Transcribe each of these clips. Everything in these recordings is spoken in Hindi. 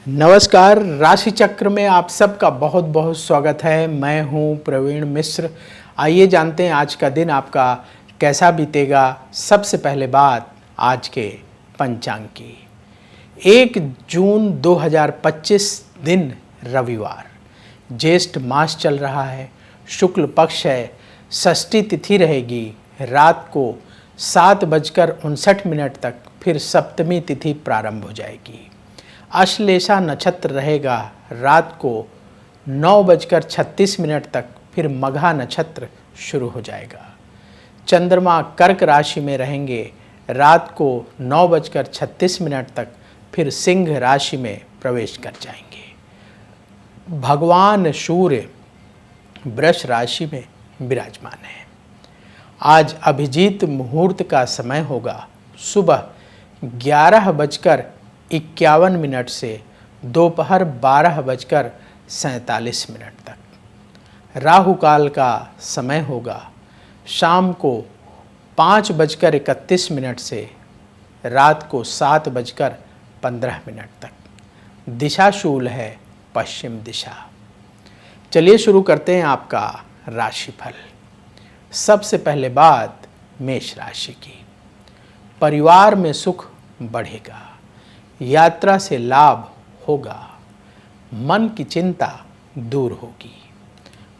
नमस्कार। राशि चक्र में आप सबका बहुत बहुत स्वागत है। मैं हूं प्रवीण मिश्र। आइए जानते हैं आज का दिन आपका कैसा बीतेगा। सबसे पहले बात आज के पंचांग की। 1 जून 2025 दिन रविवार, ज्येष्ठ मास चल रहा है, शुक्ल पक्ष है, षष्ठी तिथि रहेगी। रात को 7:59 तक फिर सप्तमी तिथि प्रारंभ हो जाएगी। अश्लेषा नक्षत्र रहेगा रात को 9:36 तक, फिर मघा नक्षत्र शुरू हो जाएगा। चंद्रमा कर्क राशि में रहेंगे रात को 9:36 तक, फिर सिंह राशि में प्रवेश कर जाएंगे। भगवान सूर्य वृष राशि में विराजमान है। आज अभिजीत मुहूर्त का समय होगा सुबह 11:51 से दोपहर 12:47 तक। राहु काल का समय होगा शाम को 5:31 से रात को 7:15 तक। दिशा शूल है पश्चिम दिशा। चलिए शुरू करते हैं आपका राशिफल। सबसे पहले बात मेष राशि की। परिवार में सुख बढ़ेगा, यात्रा से लाभ होगा, मन की चिंता दूर होगी।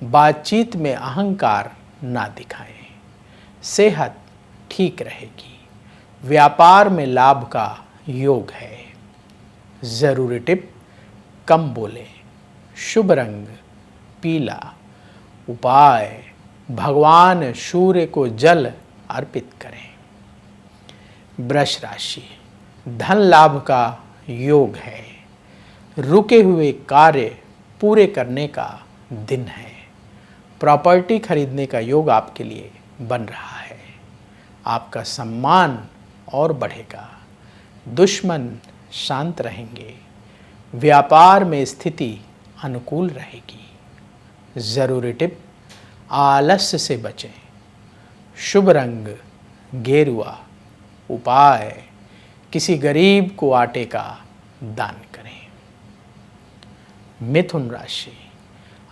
बातचीत में अहंकार ना दिखाएं, सेहत ठीक रहेगी। व्यापार में लाभ का योग है। जरूरी टिप, कम बोलें। शुभ रंग पीला। उपाय, भगवान सूर्य को जल अर्पित करें। वृष राशि, धन लाभ का योग है। रुके हुए कार्य पूरे करने का दिन है। प्रॉपर्टी खरीदने का योग आपके लिए बन रहा है। आपका सम्मान और बढ़ेगा। दुश्मन शांत रहेंगे। व्यापार में स्थिति अनुकूल रहेगी। जरूरी टिप, आलस्य से बचें। शुभ रंग गेरुआ। उपाय, किसी गरीब को आटे का दान करें। मिथुन राशि,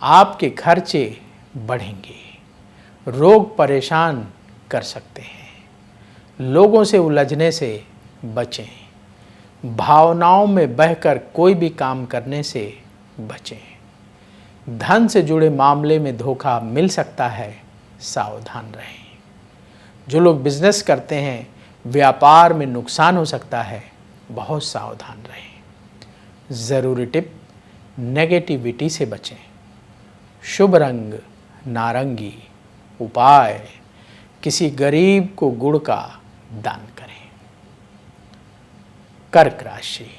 आपके खर्चे बढ़ेंगे। रोग परेशान कर सकते हैं। लोगों से उलझने से बचें। भावनाओं में बहकर कोई भी काम करने से बचें। धन से जुड़े मामले में धोखा मिल सकता है, सावधान रहें। जो लोग बिजनेस करते हैं, व्यापार में नुकसान हो सकता है, बहुत सावधान रहें। ज़रूरी टिप, नेगेटिविटी से बचें। शुभ रंग नारंगी। उपाय, किसी गरीब को गुड़ का दान करें। कर्क राशि,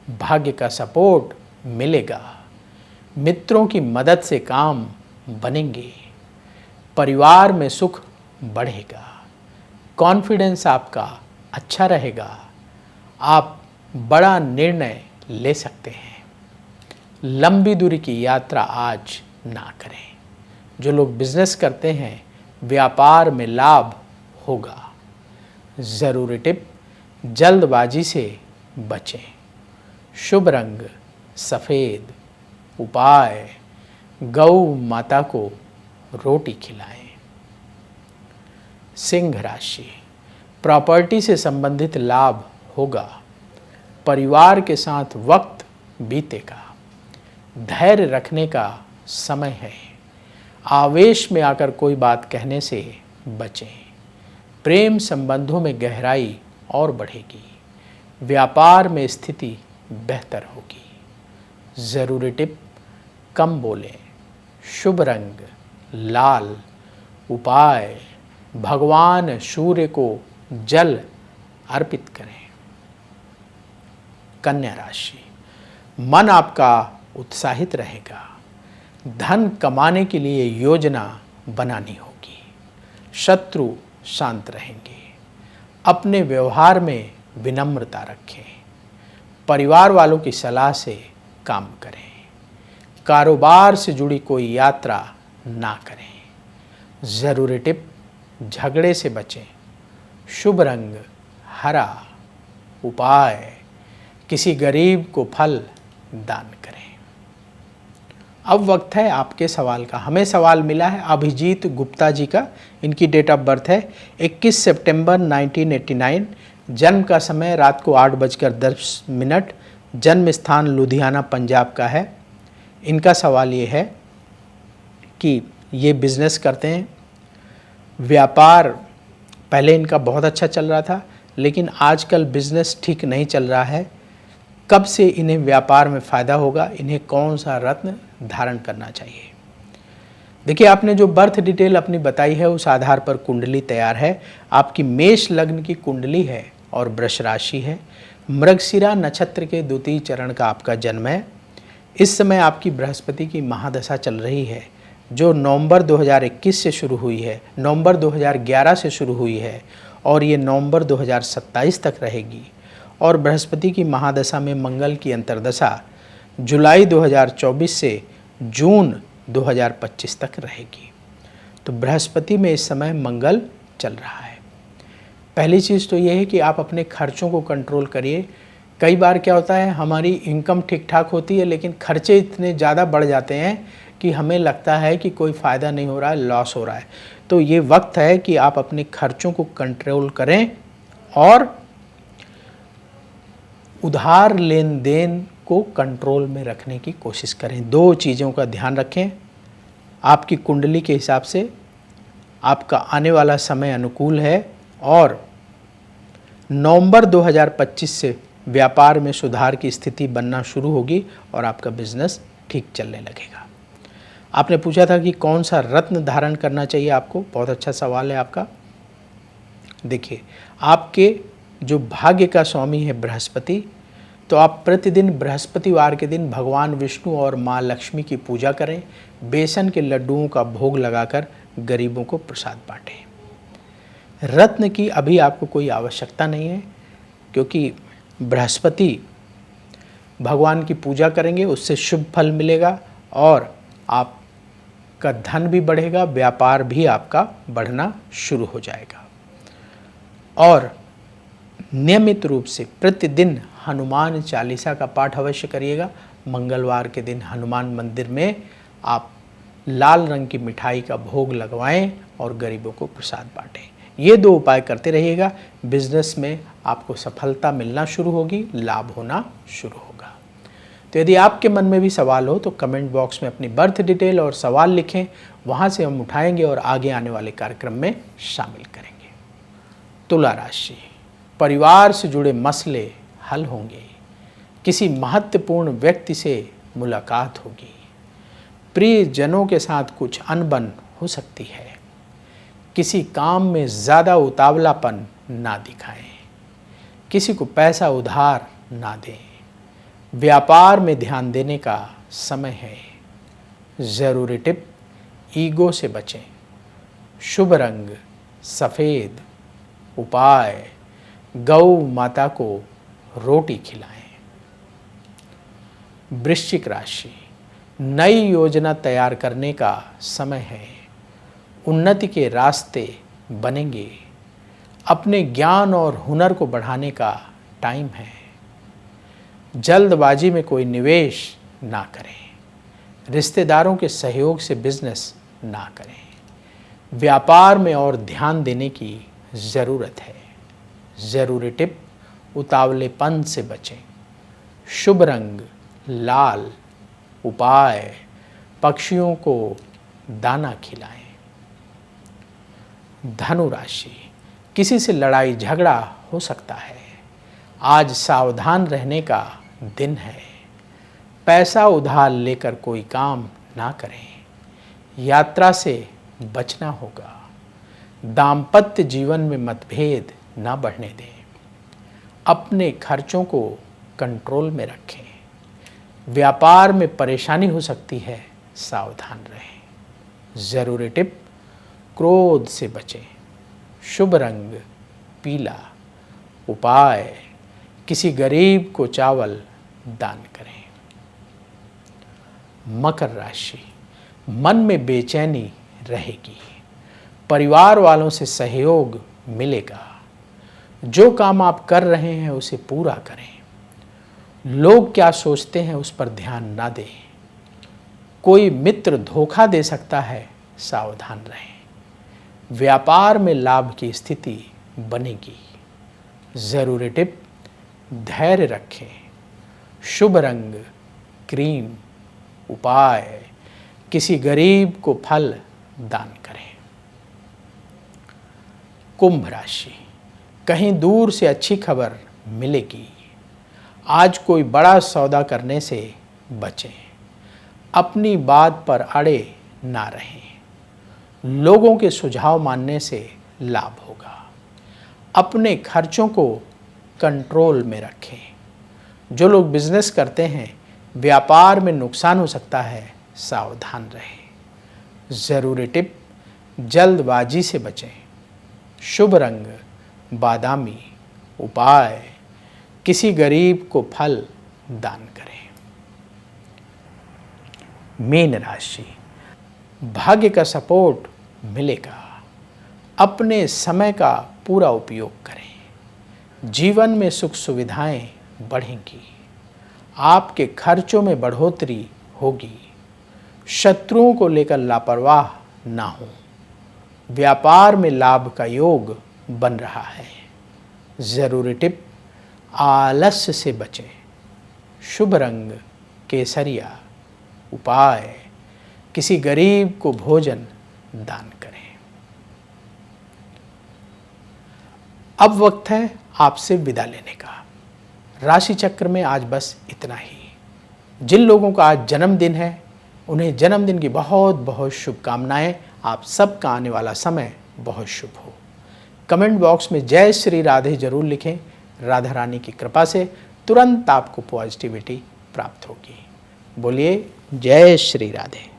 भाग्य का सपोर्ट मिलेगा। मित्रों की मदद से काम बनेंगे। परिवार में सुख बढ़ेगा। कॉन्फिडेंस आपका अच्छा रहेगा। आप बड़ा निर्णय ले सकते हैं। लंबी दूरी की यात्रा आज ना करें। जो लोग बिजनेस करते हैं, व्यापार में लाभ होगा। ज़रूरी टिप, जल्दबाजी से बचें। शुभ रंग सफ़ेद। उपाय, गौ माता को रोटी खिलाएं। सिंह राशि, प्रॉपर्टी से संबंधित लाभ होगा। परिवार के साथ वक्त बीतेगा। धैर्य रखने का समय है। आवेश में आकर कोई बात कहने से बचें। प्रेम संबंधों में गहराई और बढ़ेगी। व्यापार में स्थिति बेहतर होगी। ज़रूरी टिप, कम बोलें। शुभ रंग लाल। उपाय, भगवान सूर्य को जल अर्पित करें। कन्या राशि, मन आपका उत्साहित रहेगा। धन कमाने के लिए योजना बनानी होगी। शत्रु शांत रहेंगे। अपने व्यवहार में विनम्रता रखें। परिवार वालों की सलाह से काम करें। कारोबार से जुड़ी कोई यात्रा ना करें। ज़रूरी टिप, झगड़े से बचें। शुभ रंग हरा। उपाय, किसी गरीब को फल दान करें। अब वक्त है आपके सवाल का। हमें सवाल मिला है अभिजीत गुप्ता जी का। इनकी डेट ऑफ बर्थ है 21 सितंबर 1989। जन्म का समय रात को 8:10, जन्म स्थान लुधियाना पंजाब का है। इनका सवाल ये है कि ये बिजनेस करते हैं, व्यापार पहले इनका बहुत अच्छा चल रहा था, लेकिन आजकल बिजनेस ठीक नहीं चल रहा है। कब से इन्हें व्यापार में फ़ायदा होगा, इन्हें कौन सा रत्न धारण करना चाहिए। देखिए, आपने जो बर्थ डिटेल अपनी बताई है उस आधार पर कुंडली तैयार है। आपकी मेष लग्न की कुंडली है और वृष राशि है। मृगशिरा नक्षत्र के द्वितीय चरण का आपका जन्म है। इस समय आपकी बृहस्पति की महादशा चल रही है, जो नवंबर 2021 से शुरू हुई है, नवंबर 2011 से शुरू हुई है और ये नवंबर 2027 तक रहेगी। और बृहस्पति की महादशा में मंगल की अंतर्दशा जुलाई 2024 से जून 2025 तक रहेगी। तो बृहस्पति में इस समय मंगल चल रहा है। पहली चीज़ तो ये है कि आप अपने खर्चों को कंट्रोल करिए। कई बार क्या होता है, हमारी इनकम ठीक ठाक होती है लेकिन खर्चे इतने ज़्यादा बढ़ जाते हैं कि हमें लगता है कि कोई फ़ायदा नहीं हो रहा है, लॉस हो रहा है। तो ये वक्त है कि आप अपने खर्चों को कंट्रोल करें और उधार लेन देन को कंट्रोल में रखने की कोशिश करें। दो चीज़ों का ध्यान रखें। आपकी कुंडली के हिसाब से आपका आने वाला समय अनुकूल है और नवंबर 2025 से व्यापार में सुधार की स्थिति बनना शुरू होगी और आपका बिजनेस ठीक चलने लगेगा। आपने पूछा था कि कौन सा रत्न धारण करना चाहिए आपको। बहुत अच्छा सवाल है आपका। देखिए, आपके जो भाग्य का स्वामी है बृहस्पति, तो आप प्रतिदिन बृहस्पतिवार के दिन भगवान विष्णु और माँ लक्ष्मी की पूजा करें। बेसन के लड्डुओं का भोग लगाकर गरीबों को प्रसाद बांटें। रत्न की अभी आपको कोई आवश्यकता नहीं है, क्योंकि बृहस्पति भगवान की पूजा करेंगे, उससे शुभ फल मिलेगा और आपका धन भी बढ़ेगा, व्यापार भी आपका बढ़ना शुरू हो जाएगा। और नियमित रूप से प्रतिदिन हनुमान चालीसा का पाठ अवश्य करिएगा। मंगलवार के दिन हनुमान मंदिर में आप लाल रंग की मिठाई का भोग लगवाएं और गरीबों को प्रसाद बांटें। ये दो उपाय करते रहिएगा। बिजनेस में आपको सफलता मिलना शुरू होगी, लाभ होना शुरू होगा। तो यदि आपके मन में भी सवाल हो तो कमेंट बॉक्स में अपनी बर्थ डिटेल और सवाल लिखें, वहाँ से हम उठाएंगे और आगे आने वाले कार्यक्रम में शामिल करेंगे। तुला राशि, परिवार से जुड़े मसले हल होंगे। किसी महत्वपूर्ण व्यक्ति से मुलाकात होगी। प्रियजनों के साथ कुछ अनबन हो सकती है। किसी काम में ज़्यादा उतावलापन ना दिखाएं। किसी को पैसा उधार ना दें। व्यापार में ध्यान देने का समय है। ज़रूरी टिप, ईगो से बचें। शुभ रंग सफ़ेद। उपाय, गौ माता को रोटी खिलाएं। वृश्चिक राशि, नई योजना तैयार करने का समय है। उन्नति के रास्ते बनेंगे। अपने ज्ञान और हुनर को बढ़ाने का टाइम है। जल्दबाजी में कोई निवेश ना करें। रिश्तेदारों के सहयोग से बिजनेस ना करें। व्यापार में और ध्यान देने की ज़रूरत है। ज़रूरी टिप, उतावलेपन से बचें। शुभ रंग लाल। उपाय, पक्षियों को दाना खिलाएं। धनु राशि, किसी से लड़ाई झगड़ा हो सकता है। आज सावधान रहने का दिन है। पैसा उधार लेकर कोई काम ना करें। यात्रा से बचना होगा। दाम्पत्य जीवन में मतभेद ना बढ़ने दें। अपने खर्चों को कंट्रोल में रखें। व्यापार में परेशानी हो सकती है, सावधान रहें। ज़रूरी टिप, क्रोध से बचें। शुभ रंग पीला। उपाय, किसी गरीब को चावल दान करें। मकर राशि, मन में बेचैनी रहेगी। परिवार वालों से सहयोग मिलेगा। जो काम आप कर रहे हैं उसे पूरा करें। लोग क्या सोचते हैं उस पर ध्यान ना दें। कोई मित्र धोखा दे सकता है, सावधान रहें। व्यापार में लाभ की स्थिति बनेगी। ज़रूरी टिप, धैर्य रखें। शुभ रंग क्रीम। उपाय, किसी गरीब को फल दान करें। कुंभ राशि, कहीं दूर से अच्छी खबर मिलेगी। आज कोई बड़ा सौदा करने से बचें। अपनी बात पर अड़े ना रहें। लोगों के सुझाव मानने से लाभ होगा। अपने खर्चों को कंट्रोल में रखें। जो लोग बिजनेस करते हैं, व्यापार में नुकसान हो सकता है, सावधान रहें। ज़रूरी टिप, जल्दबाजी से बचें। शुभ रंग बादामी। उपाय, किसी गरीब को फल दान करें। मीन राशि, भाग्य का सपोर्ट मिलेगा। अपने समय का पूरा उपयोग करें। जीवन में सुख सुविधाएं बढ़ेंगी। आपके खर्चों में बढ़ोतरी होगी। शत्रुओं को लेकर लापरवाह ना हो। व्यापार में लाभ का योग बन रहा है। ज़रूरी टिप, आलस्य से बचें। शुभ रंग केसरिया। उपाय, किसी गरीब को भोजन दान करें। अब वक्त है आपसे विदा लेने का। राशि चक्र में आज बस इतना ही। जिन लोगों का आज जन्मदिन है, उन्हें जन्मदिन की बहुत बहुत शुभकामनाएं। आप सबका आने वाला समय बहुत शुभ हो। कमेंट बॉक्स में जय श्री राधे जरूर लिखें। राधा रानी की कृपा से तुरंत आपको पॉजिटिविटी प्राप्त होगी। बोलिए जय श्री राधे।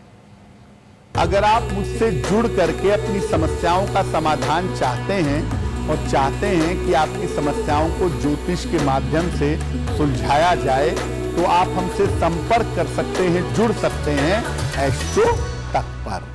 अगर आप मुझसे जुड़ करके अपनी समस्याओं का समाधान चाहते हैं और चाहते हैं कि आपकी समस्याओं को ज्योतिष के माध्यम से सुलझाया जाए, तो आप हमसे संपर्क कर सकते हैं, जुड़ सकते हैं एस्ट्रो तक पर।